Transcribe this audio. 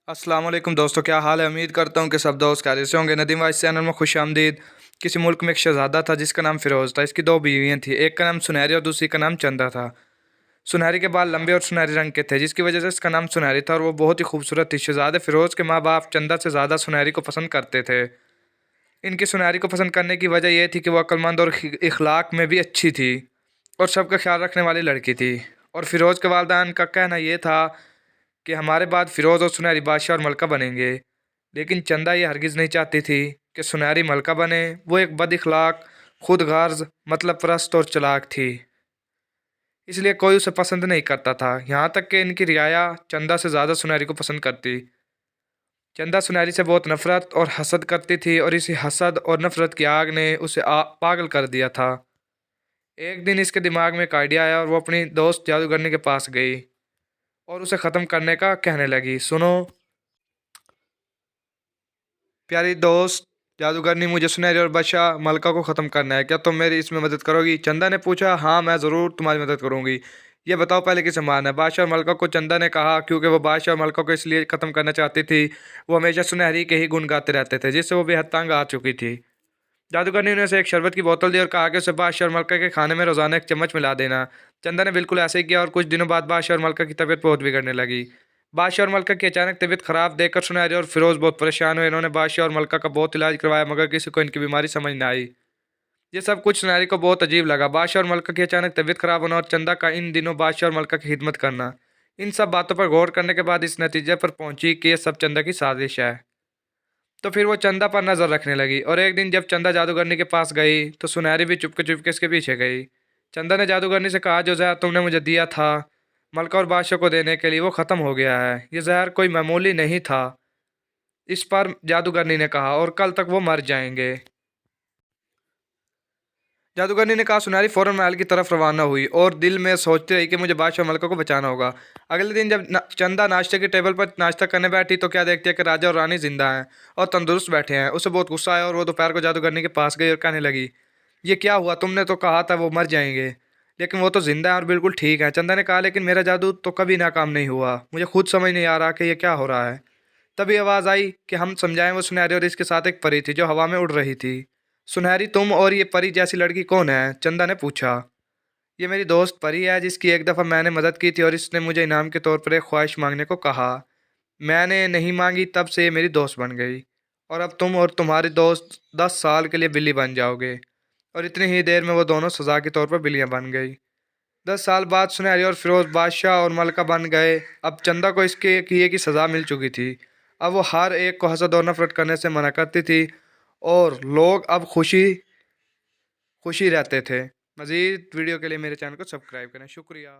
अस्सलाम वालेकुम दोस्तों, क्या हाल है। उम्मीद करता हूँ कि सब दोस्त खैरियत से होंगे। नदीम वाइस चैनल में खुश आमदीद। किसी मुल्क में एक शहज़ादा था जिसका नाम फ़िरोज़ था। इसकी दो बीवियाँ थी, एक का नाम सुनहरी और दूसरी का नाम चंदा था। सुनहरी के बाल लंबे और सुनहरे रंग के थे, जिसकी वजह से इसका नाम सुनहरी था और वो बहुत ही खूबसूरत थी। शहज़ादे फ़िरोज़ के माँ बाप चंदा से ज़्यादा सुनहरी को पसंद करते थे। इनकी सुनहरी को पसंद करने की वजह यह थी कि वह अक्लमंद और इखलाक में भी अच्छी थी और सबका ख्याल रखने वाली लड़की थी। और फ़िरोज़ के वालिदैन का कहना यह था कि हमारे बाद फ़िरोज़ और सुनहरी बादशाह और मलका बनेंगे। लेकिन चंदा ये हरगिज़ नहीं चाहती थी कि सुनहरी मलका बने। वो एक बद-इख़लाक़, खुदग़र्ज़, मतलब परस्त और चालाक थी। इसलिए कोई उसे पसंद नहीं करता था। यहाँ तक कि इनकी रियाया चंदा से ज़्यादा सुनहरी को पसंद करती। चंदा सुनहरी से बहुत नफ़रत और हसद करती थी और इसी हसद और नफ़रत की आग ने उसे पागल कर दिया था। एक दिन इसके दिमाग में एक आइडिया आया और वो अपनी दोस्त जादूगरनी के पास गई और उसे ख़त्म करने का कहने लगी। सुनो प्यारी दोस्त जादूगरनी, मुझे सुनहरी और बादशाह मलका को ख़त्म करना है। क्या तुम मेरी इसमें मदद करोगी? चंदा ने पूछा। हाँ, मैं ज़रूर तुम्हारी मदद करूँगी। ये बताओ पहले किसे मारना है? बादशाह और मलका को, चंदा ने कहा, क्योंकि वो बादशाह और मलका को इसलिए ख़त्म करना चाहती थी। वो हमेशा सुनहरी के ही गुण गाते रहते थे, जिससे वो बेहद तंग आ चुकी थी। जादूगरनी ने उसे एक शरबत की बोतल दी और कहा कि उसे बादशाह और मलका के खाने में रोज़ाना एक चम्मच मिला देना। चंदा ने बिल्कुल ऐसे ही किया और कुछ दिनों बाद बादशाह और मलका की तबीयत बहुत बिगड़ने लगी। बादशाह और मलका की अचानक तबीयत खराब देखकर सुनहरी और फिरोज बहुत परेशान हुए। इन्होंने बादशाह और मलका का बहुत इलाज करवाया, मगर किसी को इनकी बीमारी समझ न आई। ये सब कुछ सुनहरी को बहुत अजीब लगा। बादशाह और मलका की अचानक तबीयत खराब होना और चंदा का इन दिनों बादशाह और मलका की खिदमत करना, इन सब बातों पर गौर करने के बाद इस नतीजे पर पहुंची कि यह सब चंदा की साजिश है। तो फिर वो चंदा पर नजर रखने लगी और एक दिन जब चंदा जादूगरनी के पास गई तो सुनहरी भी चुपके चुपके इसके पीछे गई। चंदा ने जादूगरनी से कहा, जो जहर तुमने मुझे दिया था मलका और बादशाह को देने के लिए, वो ख़त्म हो गया है। ये जहर कोई मामूली नहीं था, इस पर जादूगरनी ने कहा, और कल तक वो मर जाएंगे। जादूगरनी ने कहा। सुनहरी फौरन महल की तरफ रवाना हुई और दिल में सोचती रही कि मुझे बादशाह मलका को बचाना होगा। अगले दिन जब चंदा नाश्ते की टेबल पर नाश्ता करने बैठी तो क्या देखती है कि राजा और रानी जिंदा हैं और तंदुरुस्त बैठे हैं। उसे बहुत गुस्सा आया और वो दोपहर को जादूगरनी के पास गई और कहने लगी, ये क्या हुआ? तुमने तो कहा था वो मर जाएंगे, लेकिन वो तो जिंदा है और बिल्कुल ठीक है। चंदा ने कहा, लेकिन मेरा जादू तो कभी नाकाम नहीं हुआ। मुझे खुद समझ नहीं आ रहा कि ये क्या हो रहा है। तभी आवाज़ आई कि हम समझाएं। वो सुनहरी और इसके साथ एक परी थी जो हवा में उड़ रही थी। सुनहरी, तुम और ये परी जैसी लड़की कौन है? चंदा ने पूछा। ये मेरी दोस्त परी है, जिसकी एक दफ़ा मैंने मदद की थी और इसने मुझे इनाम के तौर पर एक ख्वाहिश मांगने को कहा। मैंने नहीं मांगी, तब से ये मेरी दोस्त बन गई और अब तुम और तुम्हारी दोस्त 10 साल के लिए बिल्ली बन जाओगे। और इतनी ही देर में वो दोनों सज़ा के तौर पर बिल्लियाँ बन गई। 10 साल बाद सुनहरी और फिरोज बादशाह और मलका बन गए। अब चंदा को इसके किए की सज़ा मिल चुकी थी। अब वो हर एक को हसद और नफरत करने से मना करती थी और लोग अब खुशी खुशी रहते थे। मज़ीद वीडियो के लिए मेरे चैनल को सब्सक्राइब करें। शुक्रिया।